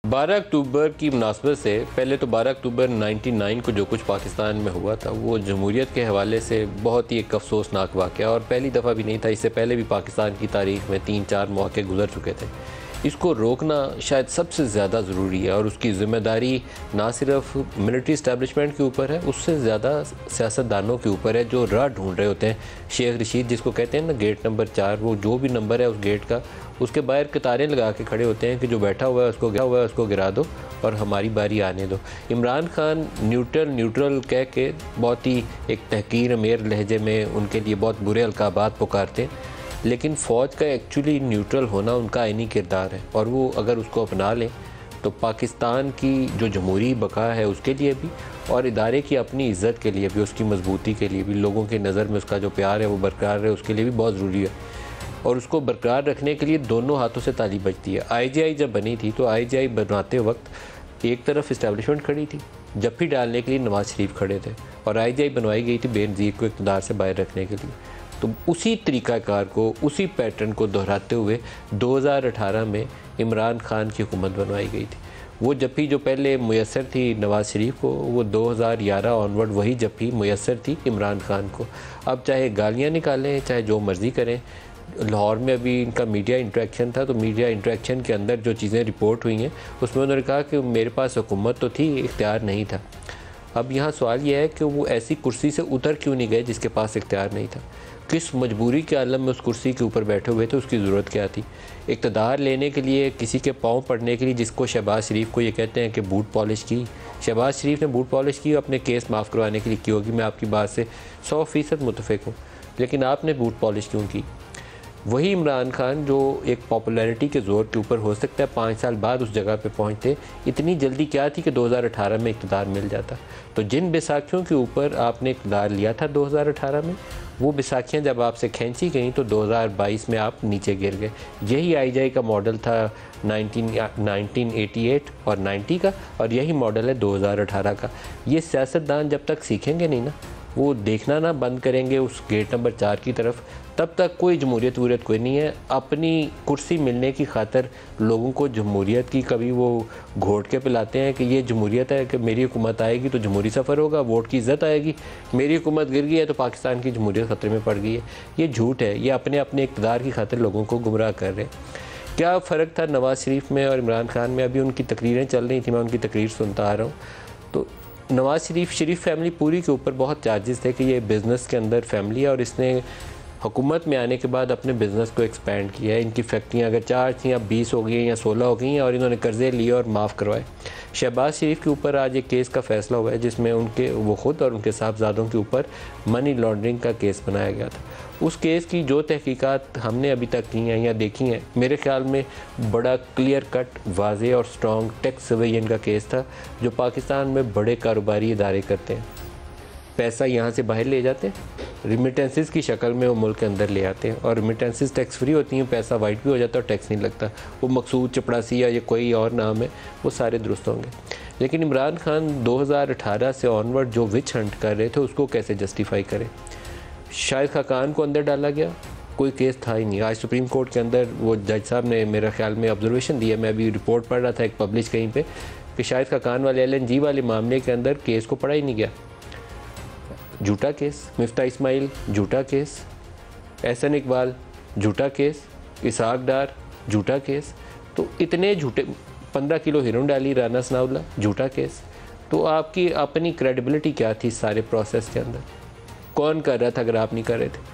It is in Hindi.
12 अक्टूबर की मुनासबत से पहले तो 12 अक्टूबर 99 को जो कुछ पाकिस्तान में हुआ था वो जमहूरियत के हवाले से बहुत ही एक अफसोसनाक वाक़या, और पहली दफ़ा भी नहीं था। इससे पहले भी पाकिस्तान की तारीख़ में 3-4 मौके गुजर चुके थे। इसको रोकना शायद सबसे ज़्यादा ज़रूरी है, और उसकी ज़िम्मेदारी ना सिर्फ मिलिट्री इस्टेब्लिशमेंट के ऊपर है, उससे ज़्यादा सियासतदानों के ऊपर है जो राह ढूंढ रहे होते हैं। शेख रशीद जिसको कहते हैं ना, गेट नंबर 4, वो जो भी नंबर है उस गेट का, उसके बाहर कतारें लगा के खड़े होते हैं कि जो बैठा हुआ है उसको गिरा दो और हमारी बारी आने दो। इमरान खान न्यूट्रल कह के बहुत ही एक तहकीर अमेर लहजे में उनके लिए बहुत बुरे अलकाबात पुकारते हैं, लेकिन फ़ौज का एक्चुअली न्यूट्रल होना उनका आइनी किरदार है, और वो अगर उसको अपना लें तो पाकिस्तान की जो जमहूरी बका है उसके लिए भी, और इदारे की अपनी इज़्ज़त के लिए भी, उसकी मजबूती के लिए भी, लोगों के नज़र में उसका जो प्यार है वो बरकरार है, उसके लिए भी बहुत ज़रूरी है। और उसको बरकरार रखने के लिए दोनों हाथों से ताली बजती है। IGI जब बनी थी तो IGI बनाते वक्त एक तरफ इस्टेब्लिशमेंट खड़ी थी, जप्फी डालने के लिए नवाज शरीफ खड़े थे, और IGI बनवाई गई थी बेनज़ीर को इक़्तिदार से बाहर रखने के लिए। तो उसी तरीक़ाकार को, उसी पैटर्न को दोहराते हुए 2018 में इमरान खान की हुकूमत बनवाई गई थी। वो जप्फी जो पहले मुयस्सर थी नवाज शरीफ को, वो 2011 ऑनवर्ड वही जप्फी मुयस्सर थी इमरान खान को। अब चाहे गालियाँ निकालें, चाहे जो मर्ज़ी करें। लाहौर में अभी इनका मीडिया इंटरेक्शन था, तो मीडिया इंटरेक्शन के अंदर जो चीज़ें रिपोर्ट हुई हैं उसमें उन्होंने कहा कि मेरे पास हुकूमत तो थी, इख्तियार नहीं था। अब यहाँ सवाल यह है कि वो ऐसी कुर्सी से उतर क्यों नहीं गए जिसके पास इख्तियार नहीं था? किस मजबूरी के आलम में उस कुर्सी के ऊपर बैठे हुए थे? उसकी ज़रूरत क्या थी? इक़्तिदार लेने के लिए, किसी के पाँव पड़ने के लिए, जिसको शहबाज शरीफ को ये कहते हैं कि बूट पॉलिश की, शहबाज शरीफ ने बूट पॉलिश की अपने केस माफ़ करवाने के लिए की होगी, मैं आपकी बात से 100% मुतफ़िक हूँ, लेकिन आपने बूट पॉलिश क्यों की? वही इमरान खान जो एक पॉपुलैरिटी के ज़ोर के ऊपर हो सकता है 5 साल बाद उस जगह पे पहुंचते, इतनी जल्दी क्या थी कि 2018 में इक़्तिदार मिल जाता। तो जिन बैसाखियों के ऊपर आपने इक़्तिदार लिया था 2018 में, वो बैसाखियाँ जब आपसे खींची गई तो 2022 में आप नीचे गिर गए। यही IGI का मॉडल था 1988 और 90 का, और यही मॉडल है 2018 का। ये सियासतदान जब तक सीखेंगे नहीं ना, वो देखना ना बंद करेंगे उस गेट नंबर 4 की तरफ, तब तक कोई जमहूरियत वूरियत कोई नहीं है। अपनी कुर्सी मिलने की खातर लोगों को जमहूरियत की कभी वो घोट के पिलाते हैं कि ये जमहूरियत है कि मेरी हुकूमत आएगी तो जमहूरी सफ़र होगा, वोट की इज़्ज़त आएगी, मेरी हुकूमत गिर गई है तो पाकिस्तान की जमहूरियत ख़तरे में पड़ गई है। ये झूठ है, ये अपने इक़्तिदार की खातिर लोगों को गुमराह कर रहे हैं। क्या फ़र्क था नवाज़ शरीफ में और इमरान खान में? अभी उनकी तकरीरें चल रही थी, मैं उनकी तकरीर सुनता आ रहा हूँ। तो नवाज़ शरीफ फैमिली पूरी के ऊपर बहुत चार्जेस थे कि ये बिज़नेस के अंदर फैमिली है, और इसने हुकूमत में आने के बाद अपने बिज़नेस को एक्सपेंड किया है। इनकी फैक्ट्रियाँ अगर 4 थी, अब 20 हो गई हैं या 16 हो गई हैं, और इन्होंने कर्ज़े लिए और माफ़ करवाए। शहबाज शरीफ के ऊपर आज एक केस का फ़ैसला हुआ है जिसमें वो ख़ुद और उनके साहबजादों के ऊपर मनी लॉन्ड्रिंग का केस बनाया गया था। उस केस की जो तहकीकात हमने अभी तक की हैं या देखी हैं, मेरे ख़्याल में बड़ा क्लियर कट, वाज़ेह और स्ट्रॉन्ग टैक्स एवेजन का केस था, जो पाकिस्तान में बड़े कारोबारी इदारे करते हैं। पैसा यहाँ से बाहर ले जाते हैं, रिमिटेंसेस की शक्ल में वो मुल्क के अंदर ले आते हैं, और रिमिटेंसेस टैक्स फ्री होती हैं, पैसा वाइट भी हो जाता है और टैक्स नहीं लगता। वो मकसूद चपड़ासी या ये कोई और नाम है, वो सारे दुरुस्त होंगे। लेकिन इमरान खान 2018 से ऑनवर्ड जो विच हंट कर रहे थे उसको कैसे जस्टिफाई करें? शाहिद खाकान को अंदर डाला गया, कोई केस था ही नहीं। आज सुप्रीम कोर्ट के अंदर वो जज साहब ने मेरे ख्याल में ऑब्जर्वेशन दिया, मैं अभी रिपोर्ट पढ़ रहा था एक पब्लिश कहीं पे, कि शाहिद खाकान वाले LNG वाले मामले के अंदर केस को पढ़ा ही नहीं गया। झूठा केस, मिफ्ता इस्माइल झूठा केस, एहसन इकबाल झूठा केस, इसहाक डार झूठा केस। तो इतने झूठे, 15 किलो हीरोइन डाली राना सनाउल्लाह झूठा केस। तो आपकी अपनी क्रेडिबिलिटी क्या थी सारे प्रोसेस के अंदर? कौन कर रहा था अगर आप नहीं कर रहे थे?